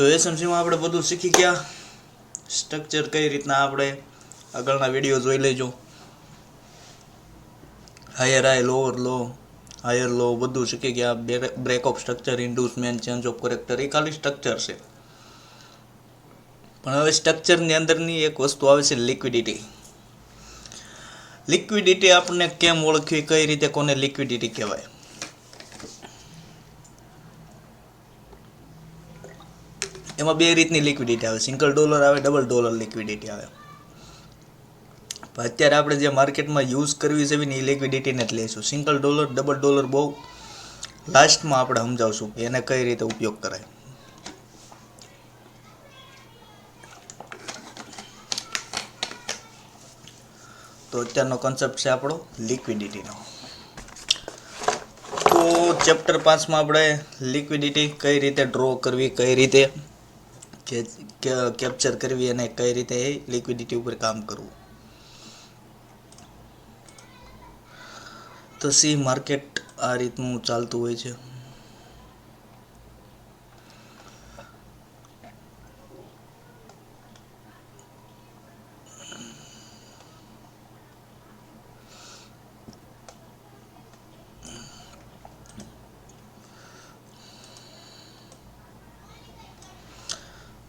તો એસએમસીમાં આપણે બધું શીખી ગયા. સ્ટ્રક્ચર કઈ રીતના આપણે આગળના વિડીયો જોઈ લેજો. Higher high, lower low, higher low બધું શીખી ગયા. Break of structure, inducement, change of character, એ ખાલી સ્ટ્રક્ચર છે. પણ હવે સ્ટ્રક્ચરની અંદરની એક વસ્તુ આવે છે લિક્વિડિટી. લિક્વિડિટી આપણને કેમ ઓળખવી, કઈ રીતે, કોને લિક્વિડિટી કહેવાય? એમાં બે રીતની લિક્વિડિટી આવે, સિંગલ ડોલર આવે, ડબલ ડોલર લિક્વિડિટી આવે. અત્યારે આપણે જે માર્કેટમાં યુઝ કરવી છે ને એ લિક્વિડિટીને જ લઈશું. સિંગલ ડોલર, ડબલ ડોલર બહુ લાસ્ટમાં આપણે સમજાવશું કે એને કઈ રીતે ઉપયોગ કરાય. તો અત્યારનો કોન્સેપ્ટ છે આપણો લિક્વિડિટીનો. તો ચેપ્ટર 5માં આપણે લિક્વિડિટી કઈ રીતે ડ્રો કરવી, કઈ રીતે કેપ્ચર કરવી અને કઈ રીતે એ લિક્વિડિટી ઉપર કામ કરવું. તો સી માર્કેટ આ રીતનું ચાલતું હોય છે.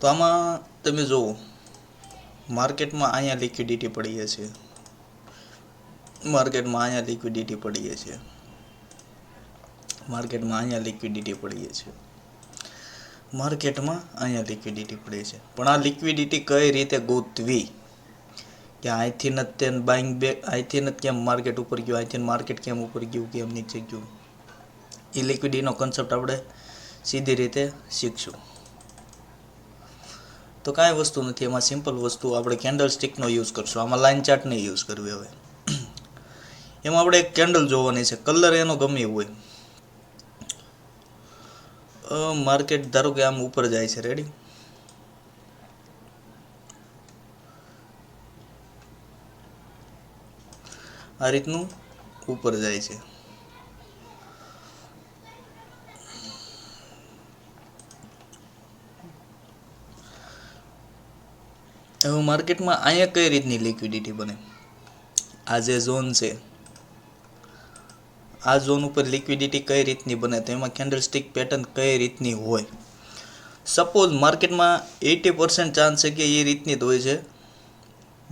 તો આમાં તમે જુઓ, માર્કેટમાં અહીંયા લિક્વિડિટી પડી છે, માર્કેટમાં અહીંયા લિક્વિડિટી પડી છે, માર્કેટમાં અહીંયા લિક્વિડિટી પડી છે, માર્કેટમાં અહીંયા લિક્વિડિટી પડી છે. પણ આ લિક્વિડિટી કઈ રીતે ગોતવી કે અહીંથી નથી બાઇંગ બેક, અહીંથી નથી કેમ માર્કેટ ઉપર ગયું, અહીંથી માર્કેટ કેમ ઉપર ગયું, કેમ નીચે ગયું, એ લિક્વિડિટીનો કોન્સેપ્ટ આપણે સીધી રીતે શીખશું. તો કાંઈ વસ્તુ નથી, એમાં સિમ્પલ વસ્તુ આપણે કેન્ડલ સ્ટિકનો યુઝ કરશું. આમાં લાઇન ચાર્ટ નહીં યુઝ કરવી. હવે એમાં આપણે એક કેન્ડલ જોવાની છે, કલર એનો ગમે હોય. માર્કેટ ધારો કે આમ ઉપર જાય છે, રેડી, આ રીતનું ઉપર જાય છે. હવે માર્કેટમાં અહીંયા કઈ રીતની લિક્વિડિટી બને? આ જે ઝોન છે, આ ઝોન ઉપર લિક્વિડિટી કઈ રીતની બને, તો એમાં કેન્ડલ સ્ટિક પેટર્ન કઈ રીતની હોય? સપોઝ માર્કેટમાં 80% ચાન્સ છે કે એ રીતની જ હોય છે.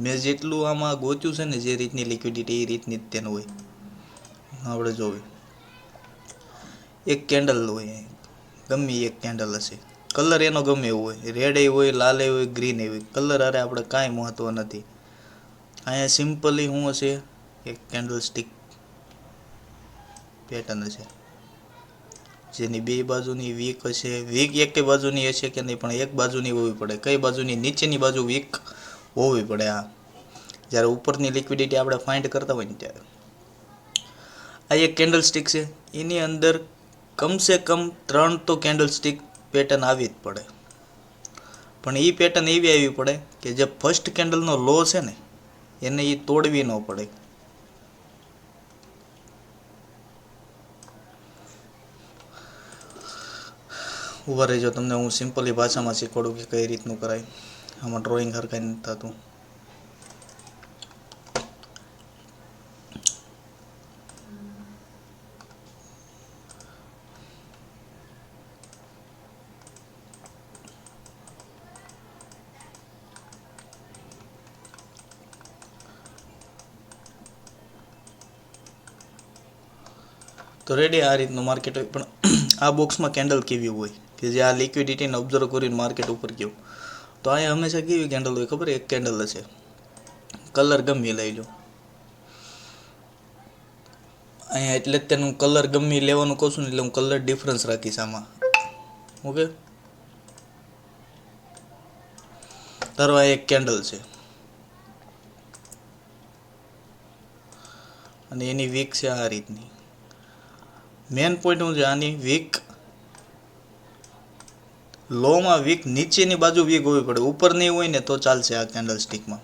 મેં જેટલું આમાં ગોત્યું છે ને, જે રીતની લિક્વિડિટી એ રીતની જ તેનું હોય. આપણે જોવી, એક કેન્ડલ હોય, ગમે એક કેન્ડલ હશે, કલર એનો ગમે એવો હોય, રેડ એ હોય, લાલ એ હોય, ગ્રીન એ હોય, કલર અરે આપણે કાંઈ મહત્વ નથી. અહીંયા સિમ્પલી શું હશે, એક કેન્ડલ સ્ટિક પેટર્ન હશે, જેની બે બાજુની વીક હશે. વીક એક બાજુની હશે કે નહીં, પણ એક બાજુની હોવી પડે. કઈ બાજુની? નીચેની બાજુ વીક હોવી પડે. આ જ્યારે ઉપરની લિક્વિડિટી આપણે ફાઇન્ડ કરતા હોય ને ત્યારે આ એક કેન્ડલ સ્ટિક છે, એની અંદર કમસે કમ 3 તો કેન્ડલ સ્ટિક પેટર્ન આવી જ પડે. પણ એ પેટર્ન એવી આવી પડે કે જે ફર્સ્ટ કેન્ડલનો લો છે ને, એને એ તોડવી ન પડે. ઉભા રહેજો, તમને હું સિમ્પલી ભાષામાં શીખવાડું કે કઈ રીતનું કરાય. આમાં ડ્રોઈંગ હરખાઈ નથી થતું. તો રેડી, આ રીતનું માર્કેટ હોય. પણ આ બોક્સમાં કેન્ડલ કેવી હોય કે જે આ લિક્વિડિટીને ઓબ્ઝર્વ કરીને માર્કેટ ઉપર ગયું. તો અહીંયા હંમેશા કેવી કેન્ડલ હોય ખબર? એક કેન્ડલ હશે, કલર ગમે લઈ લો અહીંયા. એટલે જ તેનું કલર ગમે લેવાનું કહું છું ને, એટલે હું કલર ડિફરન્સ રાખીશ આમાં. ઓકે, ધારો આ એક કેન્ડલ છે અને એની વીક છે આ રીતની. મેન પોઈન્ટ શું છે, આની વીક લોમાં વીક નીચેની બાજુ વીક હોવી પડે, ઉપર નહીં હોય ને તો ચાલશે આ કેન્ડલ સ્ટિકમાં.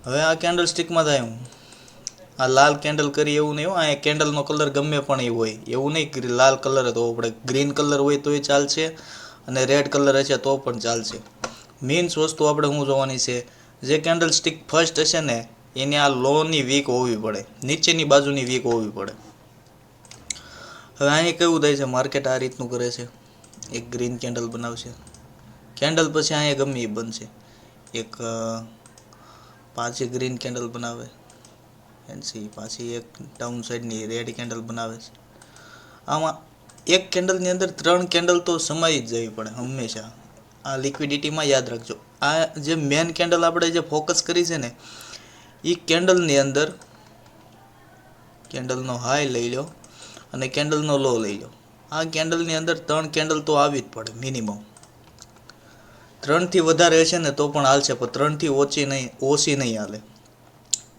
હવે આ કેન્ડલ સ્ટિકમાં થાય હું આ લાલ કેન્ડલ કરી એવું નહીં હોય. આ કેન્ડલનો કલર ગમે પણ એ હોય એવું નહીં કે લાલ કલર હતો આપણે ગ્રીન કલર હોય તોય ચાલશે અને રેડ કલર હશે તો પણ ચાલશે. મીન્સ વસ્તુ આપણે શું જોવાની છે, જે કેન્ડલ સ્ટિક ફર્સ્ટ હશે ને એની આ લોની વીક હોવી પડે, નીચેની બાજુની વીક હોવી પડે. હવે અહીં કેવું થાય છે, માર્કેટ આ રીતનું કરે છે, એક ગ્રીન કેન્ડલ બનાવશે, કેન્ડલ પછી અહીંયા ગમે એ બનશે, એક પાછી ગ્રીન કેન્ડલ બનાવે, પાછી એક ડાઉન સાઈડની રેડ કેન્ડલ બનાવે છે. આમાં એક કેન્ડલની અંદર 3 કેન્ડલ તો સમાઈ જ જવી પડે હંમેશા. આ લિક્વિડિટીમાં યાદ રાખજો. આ જે મેન કેન્ડલ આપણે જે ફોકસ કરી છે ને એ કેન્ડલની અંદર કેન્ડલનો હાઈ લઈ લો અને કેન્ડલનો લો લઈ લો. આ કેન્ડલની અંદર 3 કેન્ડલ તો આવી જ પડે મિનિમમ. 3 થી વધારે હશે ને તો પણ હાલશે, પણ 3 થી ઓછી નહીં હાલે.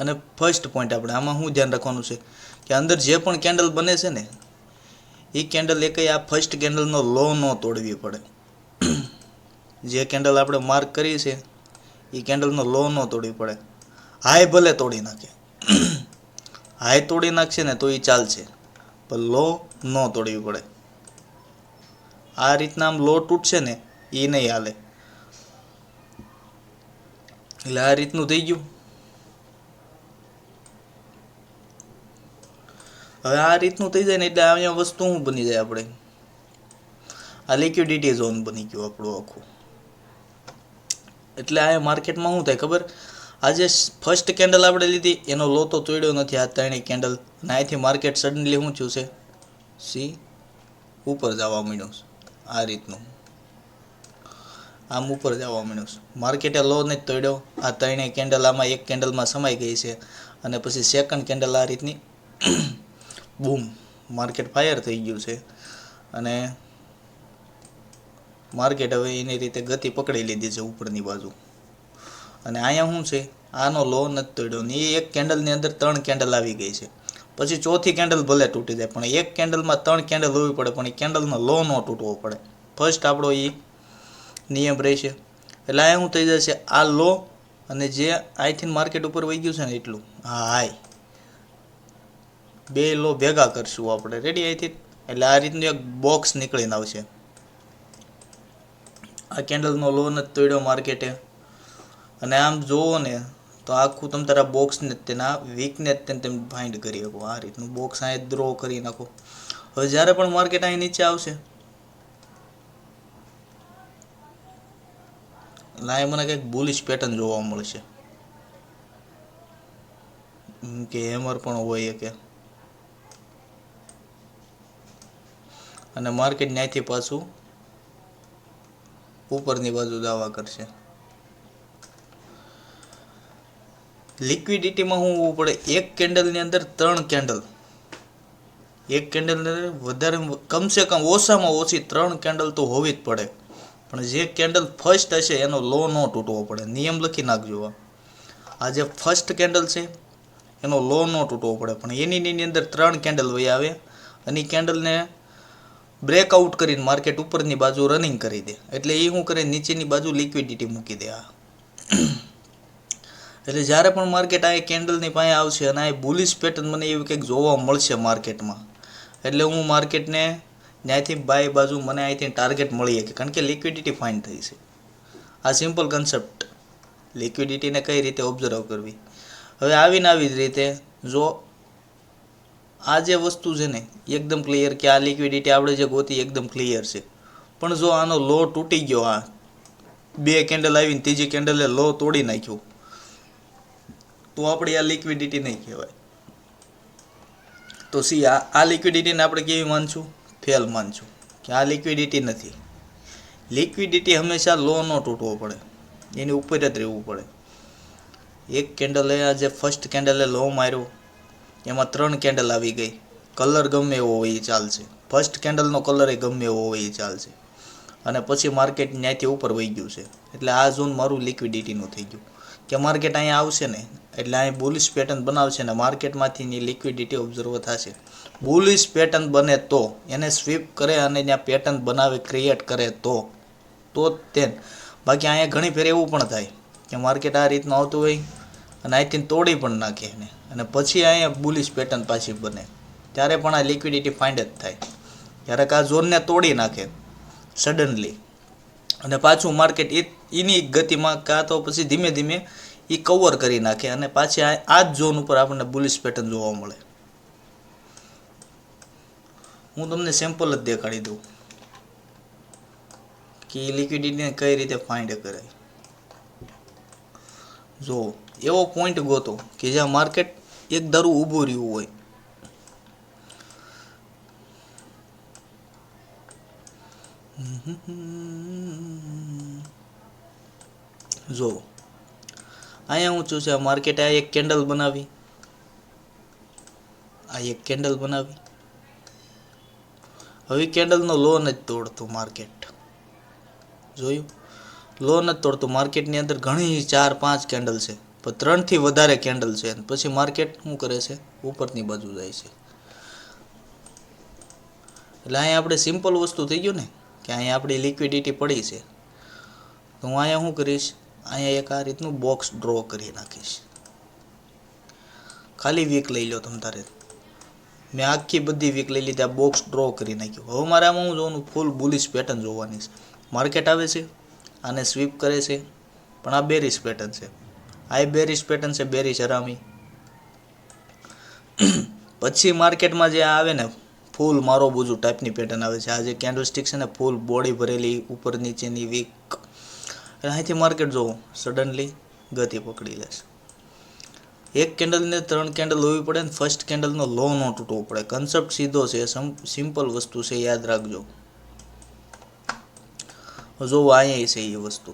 અને ફર્સ્ટ પોઈન્ટ આપણે આમાં શું ધ્યાન રાખવાનું છે કે અંદર જે પણ કેન્ડલ બને છે ને એ કેન્ડલ એકય આ ફર્સ્ટ કેન્ડલનો લો ન તોડવી પડે. જે કેન્ડલ આપણે માર્ક કરી છે એ કેન્ડલનો લો ન તોડવી પડે. હાઈ ભલે તોડી નાખે, હાઈ તોડી નાખશે ને તો એ ચાલશે, પણ લો ન તોડવી પડે. આ રીતના આમ લો તૂટશે ને એ નહીં હાલે. એટલે આ રીતનું થઈ ગયું. હવે આ રીતનું થઈ જાય ને એટલે અહીંયા વસ્તુ શું બની જાય, આપણે આ લિક્વિડિટી ઝોન બની ગયું આપણું આખું. એટલે આ માર્કેટમાં શું થાય ખબર, આજે ફર્સ્ટ કેન્ડલ આપણે લીધી એનો લો તો તોડ્યો નથી આ 3 કેન્ડલ, અને અહીંથી માર્કેટ સડનલી શું થયું છે, સી ઉપર જવા માંડ્યું છે. આ રીતનું આમ ઉપર જવા માંડ્યું છે. માર્કેટે લો નથી તોડ્યો, આ 3 કેન્ડલ આમાં એક કેન્ડલમાં સમાઈ ગઈ છે, અને પછી સેકન્ડ કેન્ડલ આ રીતની બૂમ માર્કેટ ફાયર થઈ ગયું છે. અને માર્કેટ હવે એની રીતે ગતિ પકડી લીધી છે ઉપરની બાજુ. અને અહીંયા શું છે, આનો લો નથી તોડ્યો ને એ એક કેન્ડલની અંદર 3 કેન્ડલ આવી ગઈ છે. પછી ચોથી કેન્ડલ ભલે તૂટી જાય, પણ એક કેન્ડલમાં 3 કેન્ડલ હોવી પડે, પણ એ કેન્ડલનો લો ન તૂટવો પડે. ફર્સ્ટ આપણો એ નિયમ રહેશે. એટલે આ શું થઈ જશે, આ લો અને જે અહીંથી માર્કેટ ઉપર વહી ગયું છે ને એટલું, હા હાઈ, 2 લો ભેગા કરશું આપણે, રેડી અહીંથી. એટલે આ રીતનું એક બોક્સ નીકળીને આવશે. આ કેન્ડલનો લો નથી તોડ્યો માર્કેટે, અને આમ જોવો ને તો આખું તમે તારા બોક્સને તેના વીકનેસ તમે ફાઇન્ડ કરી શકો. આ રીતનું બોક્સ અહીં ડ્રો કરી નાખો. હવે જ્યારે પણ માર્કેટ અહીં નીચે આવશે એટલે અહીં મને કંઈક બુલિશ પેટર્ન જોવા મળશે, કે હેમર પણ હોય કે, અને માર્કેટ ત્યાંથી પાછું ઉપરની બાજુ દાવા કરશે. લિક્વિડિટીમાં શું હોવું પડે, એક કેન્ડલની અંદર 3 કેન્ડલ, એક કેન્ડલની અંદર વધારે કમસે કમ ઓછામાં ઓછી 3 કેન્ડલ તો હોવી જ પડે. પણ જે કેન્ડલ ફર્સ્ટ હશે એનો લો ન તૂટવો પડે. નિયમ લખી નાખજો. આ જે ફર્સ્ટ કેન્ડલ છે એનો લો ન તૂટવો પડે, પણ એની અંદર 3 કેન્ડલ વહી આવે અને એ કેન્ડલને બ્રેકઆઉટ કરીને માર્કેટ ઉપરની બાજુ રનિંગ કરી દે. એટલે એ શું કરે, નીચેની બાજુ લિક્વિડિટી મૂકી દે. એટલે જ્યારે પણ માર્કેટ આ કેન્ડલની પાસે આવશે અને આ બુલિશ પેટર્ન મને એવી કંઈક જોવા મળશે માર્કેટમાં, એટલે હું માર્કેટને ત્યાંથી બાય બાજુ મને અહીંથી ટાર્ગેટ મળી શકે, કારણ કે લિક્વિડિટી ફાઇન થઈ છે. આ સિમ્પલ કન્સેપ્ટ, લિક્વિડિટીને કઈ રીતે ઓબ્ઝર્વ કરવી. હવે આવીને આવી જ રીતે જો આ જે વસ્તુ છે ને એકદમ ક્લિયર, કે આ લિક્વિડિટી આપણે જે ગોતી એકદમ ક્લિયર છે, પણ જો આનો લો તૂટી ગયો, આ 2 કેન્ડલ આવીને ત્રીજી કેન્ડલે લો તોડી નાખ્યો, તો આપણી આ લિક્વિડિટી નહીં કહેવાય. તો આ લિક્વિડિટીને આપણે કેવી માનશું, ફેલ માનશું, કે આ લિક્વિડિટી નથી. લિક્વિડિટી હંમેશા લો ન તૂટવો પડે, એની ઉપર જ રહેવું પડે. એક કેન્ડલે આ જે ફર્સ્ટ કેન્ડલે લો માર્યો એમાં 3 કેન્ડલ આવી ગઈ, કલર ગમે એવો હોય એ ચાલશે, ફર્સ્ટ કેન્ડલનો કલર એ ગમે એવો હોય એ ચાલશે, અને પછી માર્કેટ ત્યાંથી ઉપર વહી ગયું છે. એટલે આ ઝોન મારું લિક્વિડિટીનું થઈ ગયું, કે માર્કેટ અહીંયા આવશે ને એટલે અહીં બુલિશ પેટર્ન બનાવશે ને માર્કેટમાંથી લિક્વિડિટી ઓબ્ઝર્વ થશે. બુલિશ પેટર્ન બને તો એને સ્વીપ કરે અને ત્યાં પેટર્ન બનાવે, ક્રિએટ કરે તો જ બાકી અહીંયા ઘણી ફેર એવું પણ થાય કે માર્કેટ આ રીતનું આવતું હોય અને અહીંથી તોડી પણ નાખે એને, અને પછી અહીંયા બુલિશ પેટર્ન પાછી બને, ત્યારે પણ આ લિક્વિડિટી ફાઇન્ડ જ થાય. ક્યારેક આ ઝોનને તોડી નાખે સડનલી, અને પાછું માર્કેટ એની ગતિમાં કાં તો પછી ધીમે ધીમે એ કવર કરી નાખે અને પાછી આ જ ઝોન ઉપર આપણને બુલિશ પેટર્ન જોવા મળે. હું તમને સેમ્પલ જ દેખાડી દઉં કે લિક્વિડિટીને કઈ રીતે ફાઇન્ડ કરાય. જો એવો પોઈન્ટ ગોતો કે જ્યાં માર્કેટ એક ધારું ઊભું રહ્યું હોય. જો અહીંયા હું છું છે માર્કેટે આ એક કેન્ડલ બનાવી, આ એક કેન્ડલ બનાવી. હવે કેન્ડલનો લો નથી તોડતું માર્કેટ. જોયું? લો નથી તોડતું. માર્કેટની અંદર ઘણી 4-5 કેન્ડલ છે, પણ 3થી વધારે કેન્ડલ છે. પછી માર્કેટ શું કરે છે? ઉપરની બાજુ જાય છે. એટલે અહીંયા આપણે સિમ્પલ વસ્તુ થઈ ગયું ને કે અહીંયા આપણી લિક્વિડિટી પડી છે. તો હું અહીંયા શું કરીશ? અહીંયા એક આ રીતનું બોક્સ ડ્રો કરી નાખીશ. ખાલી વીક લઈ લો તમ તારે. મેં આખી બધી વીક લઈ લીધી, આ બોક્સ ડ્રો કરી નાખ્યું. હવે મારે આમાં હું જોવાનું ફૂલ બુલિશ પેટર્ન જોવાની છે. માર્કેટ આવે છે, આને સ્વીપ કરે છે, પણ આ બેરિશ પેટર્ન છે. આ બેરિશ પેટર્ન છે, બેરિશ હરામી. પછી માર્કેટમાં જે આવે ને ફૂલ મારો બુજુ ટાઈપની પેટર્ન આવે છે. આ જે કેન્ડલસ્ટિક છે ને ફૂલ બોડી ભરેલી ઉપર નીચેની વીક, અહીંથી માર્કેટ જોવો સડનલી ગતિ પકડી લેશે. એક કેન્ડલને 3 કેન્ડલ હોવી પડે ને ફર્સ્ટ કેન્ડલનો લો ન તૂટવો પડે. કન્સેપ્ટ સીધો છે, સિમ્પલ વસ્તુ છે, યાદ રાખજો. જોવો અહીંયા છે એ વસ્તુ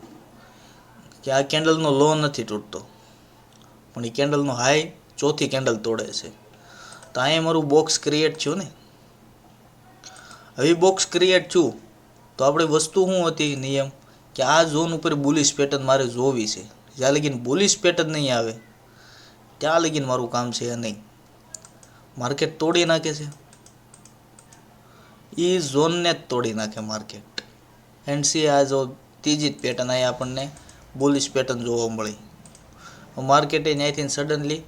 કે આ કેન્ડલનો લો નથી તૂટતો, પણ એ કેન્ડલનો હાઈ ચોથી કેન્ડલ તોડે છે. તો અહીંયા મારું બોક્સ ક્રિએટ થયું ને. હવે બોક્સ ક્રિએટ થયું તો આપણી વસ્તુ શું હતી? નિયમ કે આ ઝોન ઉપર બુલિશ પેટર્ન મારે જોવી છે. જ્યાં લગીન બુલિશ પેટર્ન નહીં આવે ત્યાં લગીન મારું કામ છે નહીં. માર્કેટ તોડી નાખે છે, એ ઝોનને જ તોડી નાખે માર્કેટ. એન્ડ સી આ જો ત્રીજી જ પેટર્ન અહીં આપણને બુલિશ પેટર્ન જોવા મળી. માર્કેટે ત્યાંથી સડનલી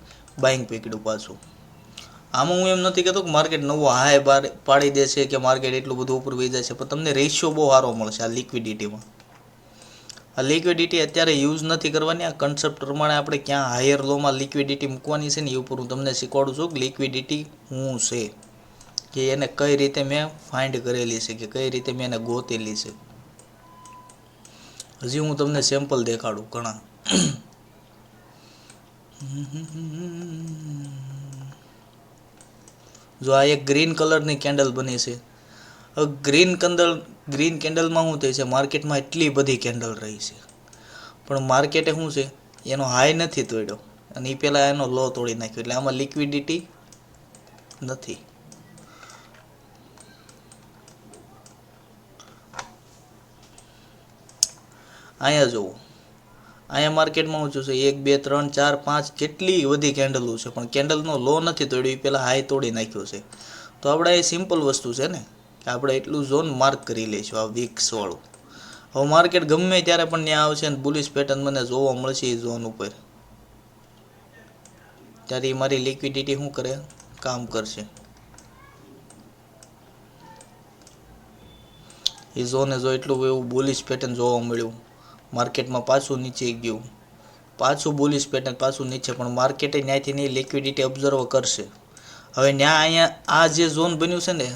બાઇંગ પકડ્યું પાછું. આમાં હું એમ નથી કહેતો કે માર્કેટ નવો હાઈ પાડી દે છે કે માર્કેટ એટલું બધું ઉપર વહી જાય છે, પણ તમને રેશિયો બહુ સારો મળશે આ લિક્વિડિટીમાં. આ લિક્વિડિટી અત્યારે યુઝ નથી કરવાની. આ કન્સેપ્ટ પ્રમાણે આપણે ક્યાં હાયર લોમાં લિક્વિડિટી મૂકવાની છે ને એ ઉપર હું તમને શીખવાડું છું કે લિક્વિડિટી શું છે, કે એને કઈ રીતે મેં ફાઇન્ડ કરેલી છે, કે કઈ રીતે મેં એને ગોતેલી છે. હજી હું તમને સેમ્પલ દેખાડું ઘણા. જો આ એક ગ્રીન કલરની કેન્ડલ બની છે. હવે ગ્રીન કેન્ડલમાં શું થાય છે? માર્કેટમાં એટલી બધી કેન્ડલ રહી છે, પણ માર્કેટે શું છે? એનો હાઈ નથી તોડ્યો અને એ પહેલાં એનો લો તોડી નાખ્યો. એટલે આમાં લિક્વિડિટી નથી. અહીંયા જુઓ, અહીંયા માર્કેટમાં શું છે? 1 2 3 4 5 કેટલી બધી કેન્ડલો છે, પણ કેન્ડલનો લો નથી તોડ્યો, એ પહેલાં હાઈ તોડી નાખ્યો છે. તો આપણે એ સિમ્પલ વસ્તુ છે ને કે આપણે એટલું ઝોન માર્ક કરી લઈશું આ વીક્સ વાળું. હવે માર્કેટ ગમે ત્યારે પણ ત્યાં આવશે અને બુલિશ પેટર્ન મને જોવા મળશે એ ઝોન ઉપર, ત્યારે એ મારી લિક્વિડિટી શું કરે? કામ કરશે. એ ઝોને જો એટલું એવું બુલિશ પેટર્ન જોવા મળ્યું, માર્કેટમાં પાછું નીચે ગયું, પાછું બુલિશ પેટર્ન પાછું નીચે, પણ માર્કેટે ત્યાંથી ની લિક્વિડિટી ઓબ્ઝર્વ કરશે. હવે ત્યાં અહીંયા આ જે ઝોન બન્યું છે ને,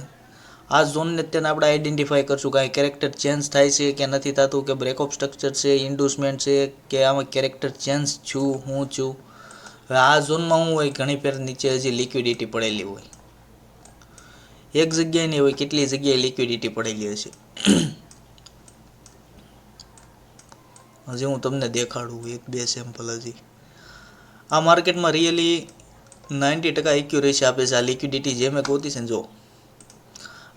આ ઝોનને તેને આપણે આઈડેન્ટિફાઈ કરશું કે કેરેક્ટર ચેન્જ થાય છે કે નથી થતું, કે બ્રેક ઓફ સ્ટ્રક્ચર છે, ઇન્ડ્યુસમેન્ટ છે, કે આમાં કેરેક્ટર ચેન્જ છું હું છું. હવે આ ઝોનમાં શું હોય? ઘણી ફેર નીચે હજી લિક્વિડિટી પડેલી હોય. એક જગ્યાએ નહીં હોય, કેટલી જગ્યાએ લિક્વિડિટી પડેલી હશે. હજી હું તમને દેખાડું 1-2 સેમ્પલ. હજી આ માર્કેટમાં રિયલી 90% એક્યુરેસી આપે છે આ લિક્વિડિટી જે મેં ગોતી છે ને. જો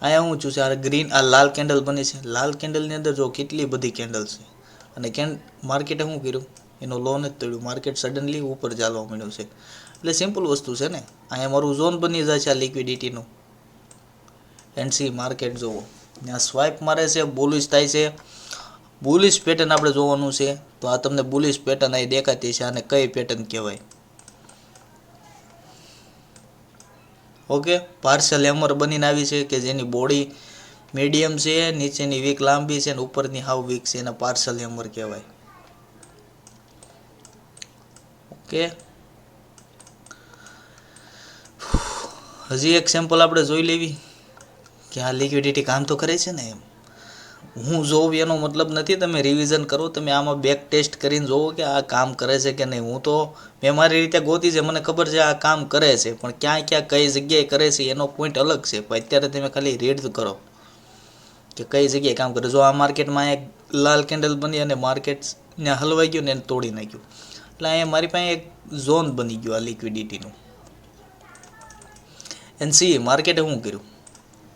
અહીંયા હું છું, આ ગ્રીન, આ લાલ કેન્ડલ બની છે. લાલ કેન્ડલની અંદર જો કેટલી બધી કેન્ડલ છે, અને માર્કેટે શું કર્યું? એનો લો નથી તોડ્યું, માર્કેટ સડનલી ઉપર ચાલવા મળ્યું છે. એટલે સિમ્પલ વસ્તુ છે ને. અહીંયા મારું ઝોન બની જાય છે આ લિક્વિડિટીનું. એન્ડ સી માર્કેટ જોવો, ત્યાં સ્વાઇપ મારે છે, બુલિશ થાય છે. બુલિશ પેટર્ન આપણે જોવાનું છે. તો આ તમને બુલિશ પેટર્ન અહીં દેખાતી છે. આને કઈ પેટર્ન કહેવાય? ઓકે, પાર્શલ હેમર બનીને આવી છે કે જેની બોડી મીડિયમ છે, નીચેની વીક લાંબી છે અને ઉપરની હાવ વીક છે, એને પાર્સલ હેમર કહેવાય. ઓકે, હજી એક સેમ્પલ આપણે જોઈ લેવી કે આ લિક્વિડિટી કામ તો કરે છે ને. એમ હું જોઉં એનો મતલબ નથી તમે રિવિઝન કરો, તમે આમાં બેક ટેસ્ટ કરીને જોવો કે આ કામ કરે છે કે નહીં. હું તો મેં મારી રીતે ગોતી છે, મને ખબર છે આ કામ કરે છે, પણ ક્યાં ક્યાં કઈ જગ્યાએ કરે છે એનો પોઈન્ટ અલગ છે. પણ અત્યારે તમે ખાલી રીડ કરો કે કઈ જગ્યાએ કામ કરે. જો આ માર્કેટમાં એક લાલ કેન્ડલ બની અને માર્કેટને હલવાઈ ગયું ને એને તોડી નાખ્યું, એટલે અહીંયા મારી પાસે એક ઝોન બની ગયું આ લિક્વિડિટીનું. સી માર્કેટે શું કર્યું,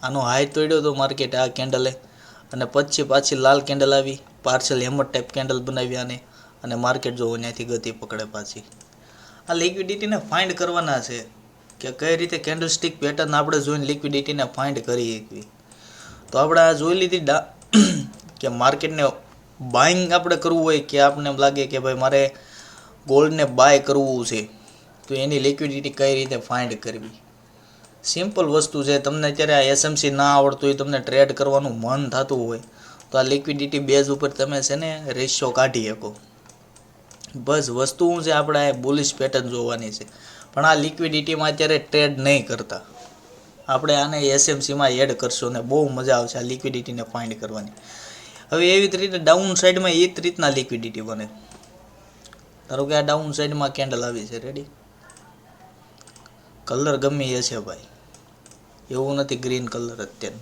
આનો હાઈ તોડ્યો તો માર્કેટે આ કેન્ડલે, અને પછી પાછી લાલ કેન્ડલ આવી, પાર્સલ હેમર ટાઈપ કેન્ડલ બનાવી આને, અને માર્કેટ જો ત્યાંથી ગતિ પકડે પાછી. આ લિક્વિડિટીને ફાઇન્ડ કરવાના છે કે કઈ રીતે કેન્ડલ સ્ટિક પેટર્ન આપણે જોઈને લિક્વિડિટીને ફાઇન્ડ કરી શકીએ. તો આપણે આ જોઈ લીધી કે માર્કેટને બાઇંગ આપણે કરવું હોય કે આપણને એમ લાગે કે ભાઈ મારે ગોલ્ડને બાય કરવું છે, તો એની લિક્વિડિટી કઈ રીતે ફાઇન્ડ કરવી. સિમ્પલ વસ્તુ છે. તમને અત્યારે આ એસએમસી ના આવડતું હોય, તમને ટ્રેડ કરવાનું મન થતું હોય, તો આ લિક્વિડિટી બેઝ ઉપર તમે છે ને રેશિયો કાઢી શકો. બસ વસ્તુ શું છે, આપણે આ બુલિશ પેટર્ન જોવાની છે, પણ આ લિક્વિડિટીમાં અત્યારે ટ્રેડ નહીં કરતા. આપણે આને એસએમસીમાં એડ કરશો ને બહુ મજા આવશે આ લિક્વિડિટીને ફાઇન્ડ કરવાની. હવે એવી જ રીતે ડાઉન સાઈડમાં એ જ રીતના લિક્વિડિટી બને. ધારો કે આ ડાઉન સાઈડમાં કેન્ડલ આવી છે, રેડી, કલર ગમે એ છે ભાઈ, એવું નથી ગ્રીન કલર અત્યારે,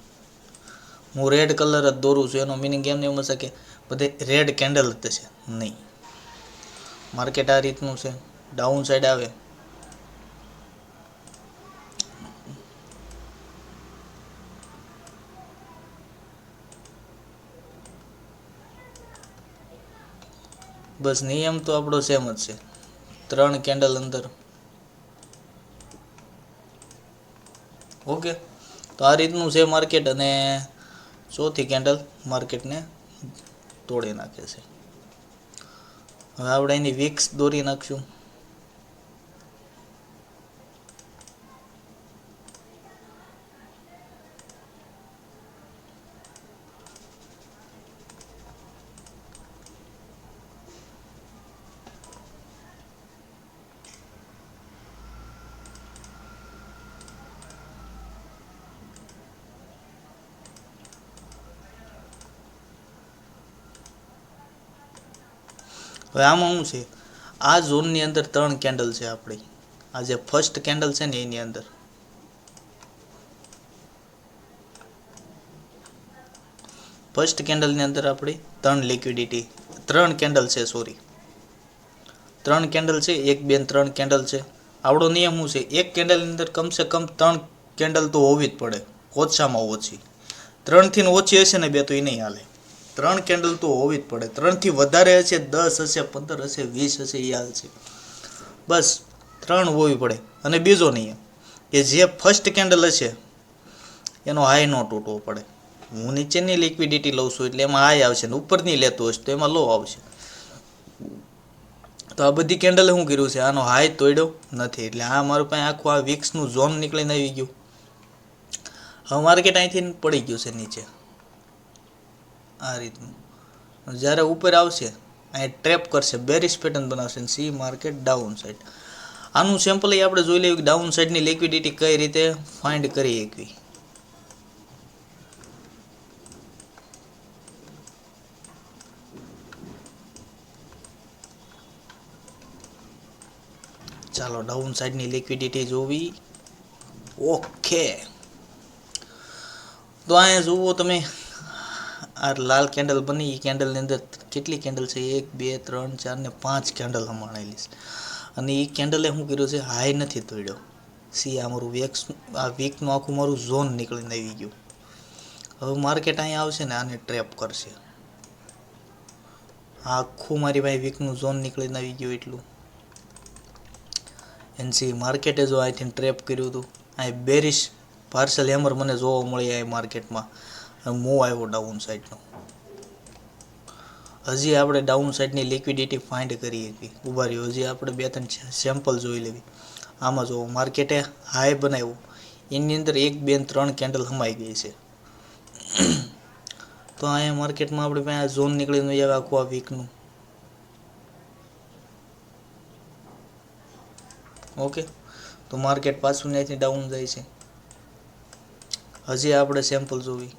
હું રેડ કલર જ દોરું છું. એનો મિનિંગ એમ નહીં હશે કે બધે રેડ કેન્ડલ જ છે, નહીં. માર્કેટ આ રીતનું છે, ડાઉન સાઈડ આવે, બસ નિયમ તો આપણો સેમ જ છે, 3 કેન્ડલ અંદર. ઓકે, તો આ રીતનું છે માર્કેટ, અને ચોથી કેન્ડલ માર્કેટને તોડી નાખે છે. હવે આપણે એની વીક્સ દોરી નાખશું. હવે આમાં શું છે, આ ઝોનની અંદર 3 કેન્ડલ છે આપણી. આ જે ફર્સ્ટ કેન્ડલ છે ને એની અંદર ફર્સ્ટ કેન્ડલની અંદર આપણી 3 કેન્ડલ છે, સોરી 3 કેન્ડલ છે, 1 2 3 કેન્ડલ છે. આવડો નિયમ શું છે, એક કેન્ડલની અંદર કમસે કમ 3 કેન્ડલ તો હોવી જ પડે, ઓછામાં ઓછી. 3 થી ઓછી હશે ને બે તો એ નહીં હાલે. 3 કેન્ડલ તો હોવી જ પડે. 3 થી વધારે હશે, 10 હશે, 15 હશે, 20 હશે, એ હાલશે. બસ 3 હોવી પડે. અને બીજો નિયમ કે જે ફર્સ્ટ કેન્ડલ હશે એનો હાઈ ન તૂટવો પડે. હું નીચેની લિક્વિડિટી લઉં છું એટલે એમાં હાઈ આવશે, ને ઉપરની લેતો હશે તો એમાં લો આવશે. તો આ બધી કેન્ડલે શું કર્યું છે, આનો હાઈ તોડ્યો નથી, એટલે આ મારું પાસે આખું આ વીક્સનું ઝોન નીકળીને આવી ગયું. હવે માર્કેટ અહીંથી પડી ગયું છે નીચે આ રીતનું. જ્યારે ઉપર આવશે અહીં ટ્રેપ કરશે, બેરિશ પેટર્ન બનાવશે, સી માર્કેટ ડાઉન સાઈડ. આનું સેમ્પલ આપણે જોઈ લઈએ કે ડાઉન સાઈડની લિક્વિડિટી કઈ રીતે ફાઇન્ડ કરી શકવી. ચાલો ડાઉન સાઈડની લિક્વિડિટી જોવી. ઓકે, તો અહીંયા જુઓ તમે, આ લાલ કેન્ડલ બની, એ કેન્ડલની અંદર કેટલી કેન્ડલ છે, 1 2 3 4 ને 5 કેન્ડલ હમાણેલી છે. અને એ કેન્ડલે શું કર્યું છે, હાઈ નથી તોડ્યો. સી આ મારું આ વીકનું આખું મારું ઝોન નીકળીને આવી ગયું. હવે માર્કેટ અહીંયા આવશે ને આને ટ્રેપ કરશે. આખું મારી પાસે વીકનું ઝોન નીકળીને આવી ગયું એટલું. એનસી માર્કેટે જો અહીંથી ટ્રેપ કર્યું હતું, અહીં બેરિશ પાર્સલ હેમર મને જોવા મળી આ માર્કેટમાં. મૂવ આવ્યો ડાઉન સાઈડનો. હજી આપણે ડાઉન સાઈડની લિક્વિડિટી ફાઇન્ડ કરી હતી. ઉભા રહ્યો, હજી આપણે 2 3 સેમ્પલ જોઈ લેવી. આમાં જો માર્કેટે હાઈ બનાવ્યું, એની અંદર 1 2 3 કેન્ડલ હમાઈ ગઈ છે. તો અહીંયા માર્કેટમાં આપણે પાસે ઝોન નીકળીને આવે આખું આ વીકનું. ઓકે, તો માર્કેટ પાછું ત્યાંથી ડાઉન જાય છે. હજી આપણે સેમ્પલ જોવી.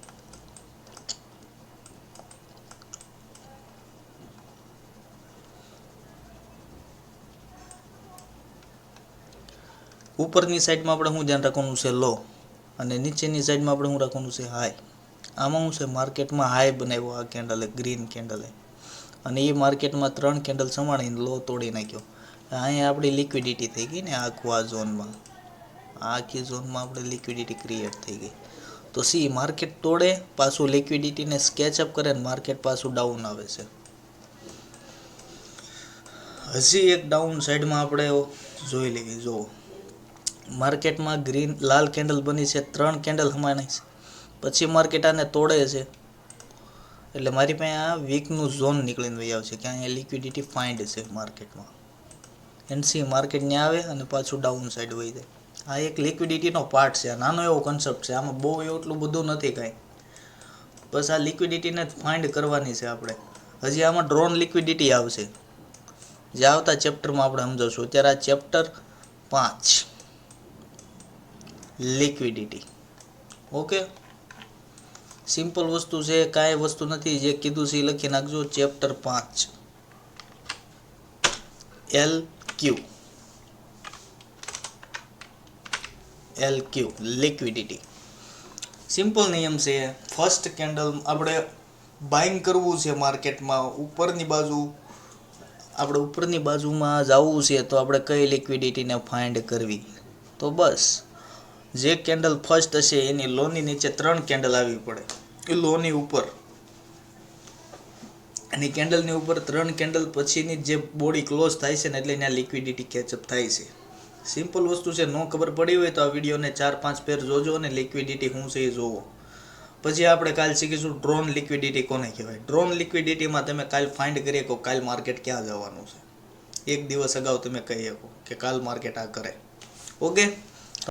ઉપરની સાઈડમાં આપણે શું ધ્યાન રાખવાનું છે? લો. અને નીચેની સાઈડમાં આપણે શું રાખવાનું છે? હાઈ. આમાં શું છે? માર્કેટમાં હાઈ બનાવ્યો આ કેન્ડલે, ગ્રીન કેન્ડલે, અને એ માર્કેટમાં 3 કેન્ડલ સમાણીને લો તોડી નાખ્યો. અહીંયા આપણી લિક્વિડિટી થઈ ગઈ ને આખું આ ઝોનમાં, આખી ઝોનમાં આપણે લિક્વિડિટી ક્રિએટ થઈ ગઈ. તો સી માર્કેટ તોડે, પાછું લિક્વિડિટીને સ્કેચઅપ કરે ને માર્કેટ પાછું ડાઉન આવે છે. હજી એક ડાઉન સાઈડમાં આપણે જોઈ લેવી. જુઓ, માર્કેટમાં ગ્રીન લાલ કેન્ડલ બની છે, 3 કેન્ડલ હમાણી છે, પછી માર્કેટ આને તોડે છે. એટલે મારી પાસે આ વીકનું ઝોન નીકળીને વહી આવશે કે અહીંયા લિક્વિડિટી ફાઇન્ડ છે માર્કેટમાં. એનસી માર્કેટ ને આવે અને પાછું ડાઉન સાઈડ વહી જાય. આ એક લિક્વિડિટીનો પાર્ટ છે. આ નાનો એવો કન્સેપ્ટ છે, આમાં બહુ એટલું બધું નથી કાંઈ. બસ આ લિક્વિડિટીને ફાઇન્ડ કરવાની છે આપણે. હજી આમાં ડ્રોન લિક્વિડિટી આવશે, જે આવતા ચેપ્ટરમાં આપણે સમજાવશું. અત્યારે આ ચેપ્ટર 5 લિક્વિડિટી. ઓકે, સિમ્પલ વસ્તુ છે, કાંઈ વસ્તુ નથી. જે કીધું છે એ લખી નાખજો. Chapter 5 LQ liquidity. સિમ્પલ નિયમ છે. ફર્સ્ટ કેન્ડલ આપણે બાઇંગ કરવું છે માર્કેટમાં. ઉપરની બાજુ આપણે ઉપરની બાજુમાં જવું છે, તો આપણે કઈ લિક્વિડિટીને ફાઇન્ડ કરવી? તો બસ જે કેન્ડલ ફર્સ્ટ હશે એની લોની નીચે 3 કેન્ડલ આવવી પડે. એ લોની ઉપર અને કેન્ડલની ઉપર 3 કેન્ડલ પછીની જે બોડી ક્લોઝ થાય છે ને, એટલે ત્યાં લિક્વિડિટી કેચઅપ થાય છે. સિમ્પલ વસ્તુ છે. ન ખબર પડી હોય તો આ વિડીયોને 4-5 ફેર જોજો અને લિક્વિડિટી શું છે એ જોવો. પછી આપણે કાલ શીખીશું ડ્રોન લિક્વિડિટી કોને કહેવાય. ડ્રોન લિક્વિડિટીમાં તમે કાલ ફાઇન્ડ કરી શકો કાલ માર્કેટ ક્યાં જવાનું છે. એક દિવસ અગાઉ તમે કહી શકો કે કાલ માર્કેટ આ કરે. ઓકે.